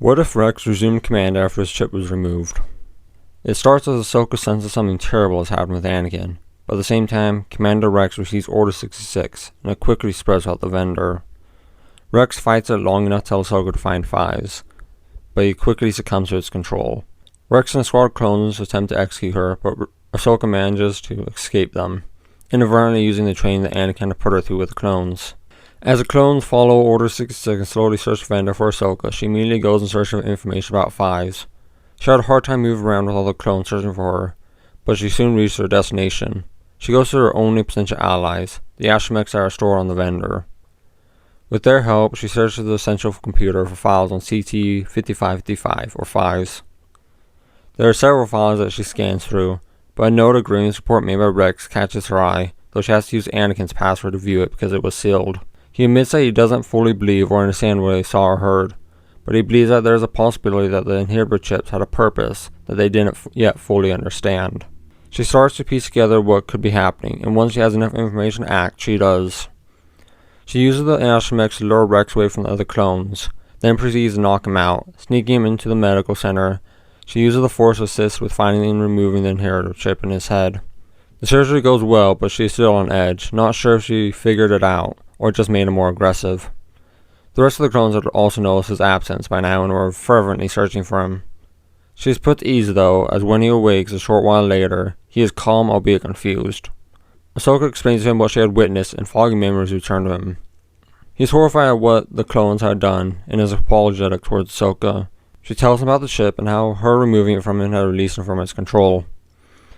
What if Rex resumed command after his chip was removed? It starts as Ahsoka senses something terrible has happened with Anakin, but at the same time, Commander Rex receives Order 66, and it quickly spreads out the vendor. Rex fights it long enough to tell Ahsoka to find Fives, but he quickly succumbs to its control. Rex and a squad of clones attempt to execute her, but Ahsoka manages to escape them, inadvertently using the training that Anakin had put her through with the clones. As the clones follow Order 66 and slowly search the vendor for Ahsoka, she immediately goes in search of information about Fives. She had a hard time moving around with all the clones searching for her, but she soon reached her destination. She goes to her only potential allies, the astromechs that are stored on the vendor. With their help, she searches the central computer for files on CT-5555, or Fives. There are several files that she scans through, but a note agreeance report made by Rex catches her eye, though she has to use Anakin's password to view it because it was sealed. He admits that he doesn't fully believe or understand what he saw or heard, but he believes that there is a possibility that the inhibitor chips had a purpose that they didn't yet fully understand. She starts to piece together what could be happening, and once she has enough information to act, she does. She uses the astromechs to lure Rex away from the other clones, then proceeds to knock him out, sneaking him into the medical center. She uses the Force to assist with finding and removing the inhibitor chip in his head. The surgery goes well, but she's still on edge, not sure if she figured it out, or just made him more aggressive. The rest of the clones had also noticed his absence by now and were fervently searching for him. She is put to ease though, as when he awakes a short while later, he is calm albeit confused. Ahsoka explains to him what she had witnessed, and foggy memories return to him. He is horrified at what the clones had done, and is apologetic towards Ahsoka. She tells him about the chip and how her removing it from him had released him from its control.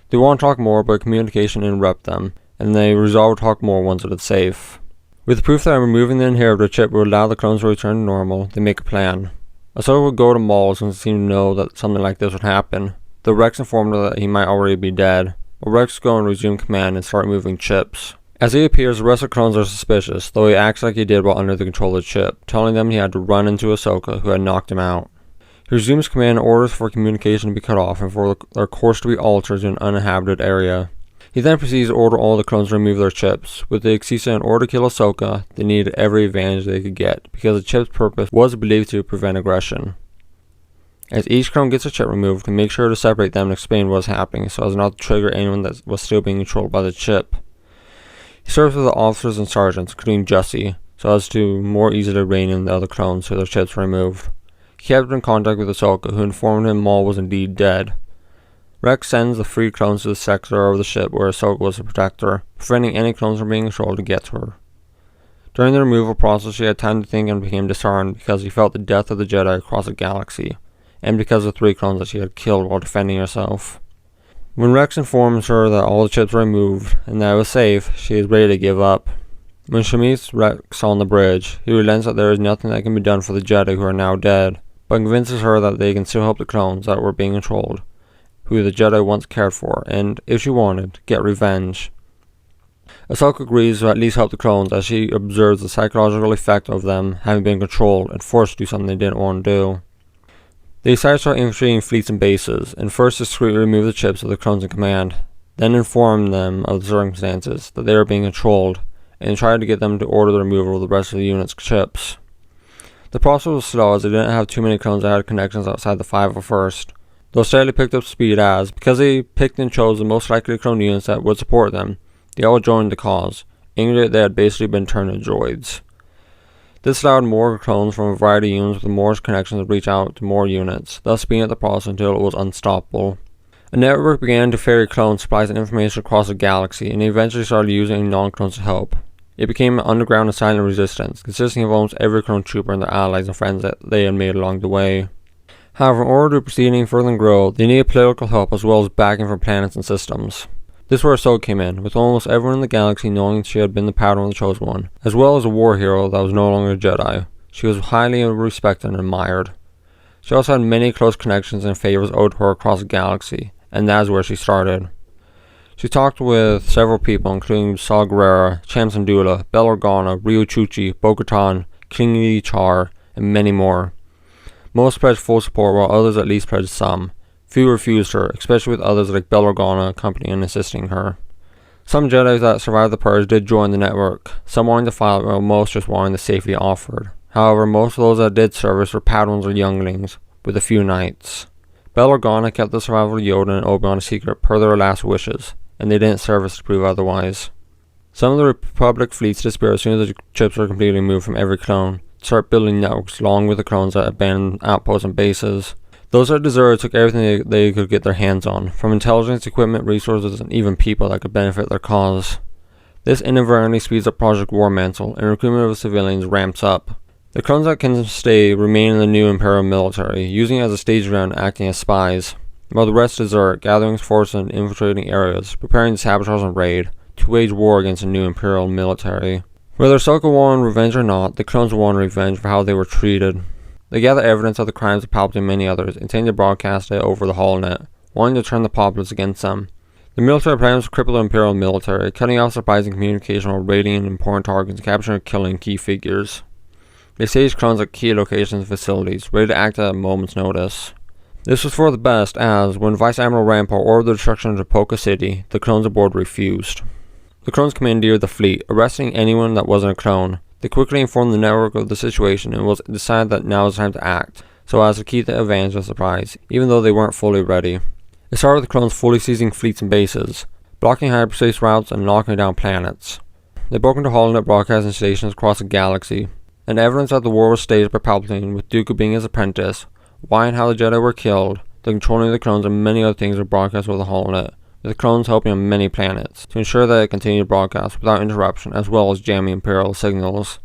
They want to talk more, but communication interrupts them, and they resolve to talk more once it is safe. With proof that removing the inhibitor chip would allow the clones to return to normal, they make a plan. Ahsoka would go to Maul since he seemed to know that something like this would happen, though Rex informed her that he might already be dead. But Rex will go and resume command and start moving chips. As he appears, the rest of the clones are suspicious, though he acts like he did while under the control of the chip, telling them he had to run into Ahsoka, who had knocked him out. He resumes command and orders for communication to be cut off and for their course to be altered to an uninhabited area. He then proceeds to order all the clones to remove their chips. With the excuse that in order to kill Ahsoka, they needed every advantage they could get, because the chip's purpose was believed to prevent aggression. As each clone gets a chip removed, we make sure to separate them and explain what is happening, so as not to trigger anyone that was still being controlled by the chip. He serves with the officers and sergeants, including Jussie, so as to more easily rein in the other clones so their chips were removed. He kept in contact with Ahsoka, who informed him Maul was indeed dead. Rex sends the free clones to the sector of the ship where Ahsoka was the protector, preventing any clones from being controlled to get to her. During the removal process, she had time to think and became disarmed because he felt the death of the Jedi across the galaxy, and because of 3 clones that she had killed while defending herself. When Rex informs her that all the chips were removed and that it was safe, she is ready to give up. When she meets Rex on the bridge, he relents that there is nothing that can be done for the Jedi who are now dead, but convinces her that they can still help the clones that were being controlled, who the Jedi once cared for, and, if she wanted, get revenge. Ahsoka agrees to at least help the clones as she observes the psychological effect of them having been controlled and forced to do something they didn't want to do. They decide to start infiltrating fleets and bases, and first discreetly remove the chips of the clones in command, then inform them of the circumstances, that they are being controlled, and try to get them to order the removal of the rest of the unit's chips. The process was slow as they didn't have too many clones that had connections outside the 501st, though steadily picked up speed as, because they picked and chose the most likely clone units that would support them, they all joined the cause, aiming that they had basically been turned into droids. This allowed more clones from a variety of units with more connections to reach out to more units, thus speeding up the process until it was unstoppable. A network began to ferry clone supplies and information across the galaxy, and they eventually started using non-clones to help. It became an underground and silent resistance, consisting of almost every clone trooper and their allies and friends that they had made along the way. However, in order to proceed any further and grow, they needed political help as well as backing from planets and systems. This is where Ahsoka came in, with almost everyone in the galaxy knowing she had been the Padawan of the Chosen One, as well as a war hero that was no longer a Jedi. She was highly respected and admired. She also had many close connections and favors owed to her across the galaxy, and that is where she started. She talked with several people, including Saw Gerrera, Cham Syndulla, Bail Organa, Ryu Chuchi, Bo-Katan, King Yi Char, and many more. Most pledged full support, while others at least pledged some. Few refused her, especially with others like Bail Organa accompanying and assisting her. Some Jedi that survived the Purge did join the network, some wanting to fight while most just wanting the safety offered. However, most of those that did service were Padawans or younglings, with a few knights. Bail Organa kept the survival of Yoda and Obi-Wan a secret per their last wishes, and they didn't service to prove otherwise. Some of the Republic fleets disappeared as soon as the chips were completely removed from every clone, to start building networks along with the clones at abandoned outposts and bases. Those that deserted took everything they could get their hands on, from intelligence, equipment, resources, and even people that could benefit their cause. This inadvertently speeds up Project War Mantle, and recruitment of civilians ramps up. The clones that can stay remain in the new Imperial military, using it as a stage ground and acting as spies, while the rest desert, gathering forces and infiltrating areas, preparing to sabotage and raid, to wage war against the new Imperial military. Whether Ahsoka wanted revenge or not, the clones wanted revenge for how they were treated. They gathered evidence of the crimes of Palpatine and many others, intending to broadcast it over the holonet, wanting to turn the populace against them. The military plan was to cripple the Imperial military, cutting off supplies and communication while raiding important targets and capturing and killing key figures. They staged clones at key locations and facilities, ready to act at a moment's notice. This was for the best, as, when Vice Admiral Rampart ordered the destruction of Poca City, the clones aboard refused. The clones commandeered the fleet, arresting anyone that wasn't a clone. They quickly informed the network of the situation and was decided that now was time to act, so as to keep the advantage of surprise, even though they weren't fully ready. It started with the clones fully seizing fleets and bases, blocking hyperspace routes and knocking down planets. They broke into holonet broadcasting stations across the galaxy, and evidence that the war was staged by Palpatine, with Dooku being his apprentice, why and how the Jedi were killed, the controlling of the clones, and many other things were broadcast over the holonet, with the clones helping on many planets, to ensure that it continued to broadcast without interruption, as well as jamming Imperial signals.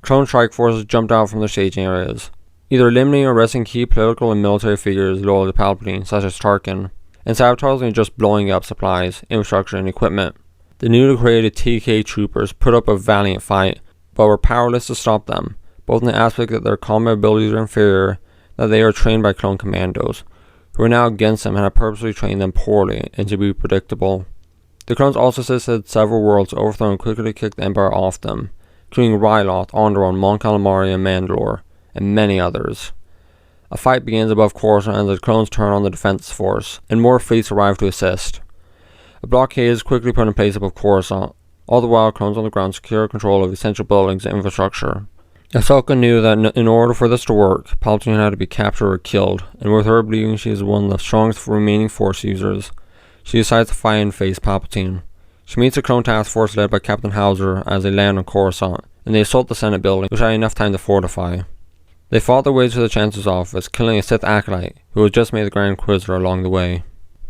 Clone strike forces jumped out from their staging areas, either eliminating or arresting key political and military figures loyal to Palpatine, such as Tarkin, and sabotaging or just blowing up supplies, infrastructure, and equipment. The newly created TK troopers put up a valiant fight, but were powerless to stop them, both in the aspect that their combat abilities were inferior, that they were trained by clone commandos, who were now against them and had purposely trained them poorly and to be predictable. The clones also assisted several worlds to overthrow and quickly kick the Empire off them, including Ryloth, Onderon, Mon Calamari, and Mandalore, and many others. A fight begins above Coruscant as the clones turn on the defense force, and more fleets arrive to assist. A blockade is quickly put in place above Coruscant, all the while clones on the ground secure control of essential buildings and infrastructure. Ahsoka knew that in order for this to work, Palpatine had to be captured or killed, and with her believing she is one of the strongest remaining Force users, she decides to fight and face Palpatine. She meets a clone task force led by Captain Hauser as they land on Coruscant, and they assault the Senate building, which had enough time to fortify. They fought their way to the Chancellor's office, killing a Sith acolyte, who had just made the Grand Inquisitor along the way.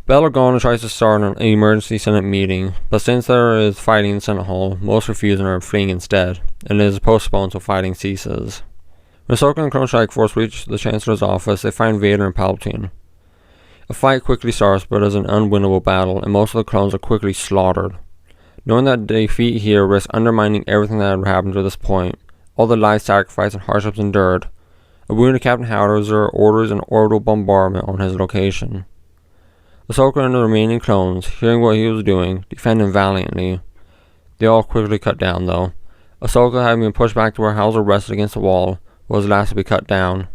Bail Organa tries to start an emergency Senate meeting, but since there is fighting in the Senate Hall, most refuse and are fleeing instead, and it is postponed until fighting ceases. When Ahsoka and Clone Strike Force reach the Chancellor's office, they find Vader and Palpatine. A fight quickly starts, but it is an unwinnable battle, and most of the clones are quickly slaughtered. Knowing that defeat here risks undermining everything that had happened to this point, all the lives sacrificed and hardships endured, a wounded Captain Hauser orders an orbital bombardment on his location. Ahsoka and the remaining clones, hearing what he was doing, defend him valiantly. They all quickly cut down though. Ahsoka, having been pushed back to where Hauser rested against the wall, was last to be cut down.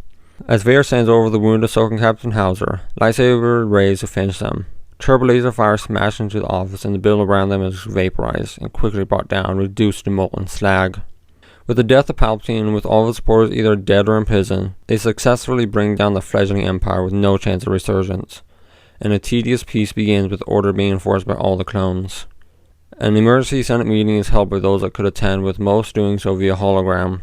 As Vader sends over the wounded Ahsoka and Captain Hauser, lightsaber rays to finish them. Turbo laser fire smashed into the office and the building around them is vaporized and quickly brought down, reduced to molten slag. With the death of Palpatine and with all of his supporters either dead or in prison, they successfully bring down the fledgling Empire with no chance of resurgence, and a tedious peace begins with order being enforced by all the clones. An emergency Senate meeting is held by those that could attend, with most doing so via hologram,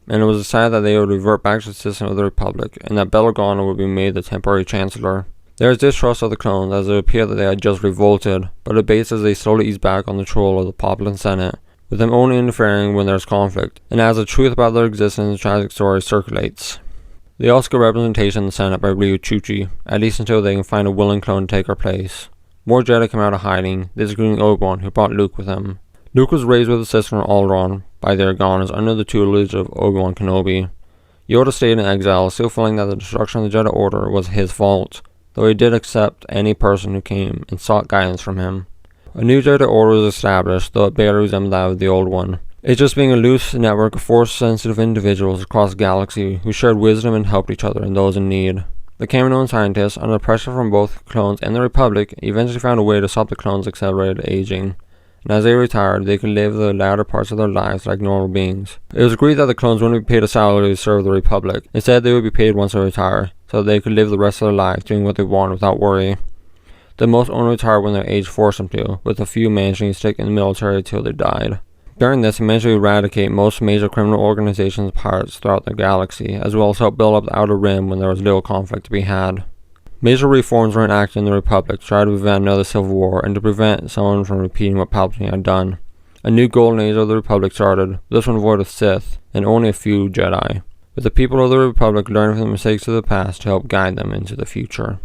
and it was decided that they would revert back to the system of the Republic, and that Bail Organa would be made the temporary Chancellor. There is distrust of the clones, as it appeared that they had just revolted, but abates as they slowly ease back on the control of the populace Senate, with them only interfering when there is conflict, and as the truth about their existence and tragic story circulates. They also get representation in the Senate by Ryu Chuchi, at least until they can find a willing clone to take her place. More Jedi come out of hiding, this including Obi-Wan, who brought Luke with him. Luke was raised with a sister on Alderaan by the Organas under the tutelage of Obi-Wan Kenobi. Yoda stayed in exile, still feeling that the destruction of the Jedi Order was his fault, though he did accept any person who came and sought guidance from him. A new Jedi Order was established, though it barely resembled that of the old one. It just being a loose network of force-sensitive individuals across the galaxy who shared wisdom and helped each other and those in need. The Kaminoan scientists, under pressure from both clones and the Republic, eventually found a way to stop the clones' accelerated aging, and as they retired, they could live the latter parts of their lives like normal beings. It was agreed that the clones wouldn't be paid a salary to serve the Republic. Instead, they would be paid once they retire, so that they could live the rest of their lives doing what they want without worry. The most only retired when their age forced them to, with a few managing to stick in the military until they died. During this, he managed to eradicate most major criminal organizations and pirates throughout the galaxy, as well as help build up the Outer Rim when there was little conflict to be had. Major reforms were enacted in the Republic to try to prevent another civil war and to prevent someone from repeating what Palpatine had done. A new golden age of the Republic started, this one void of Sith, and only a few Jedi, with the people of the Republic learning from the mistakes of the past to help guide them into the future.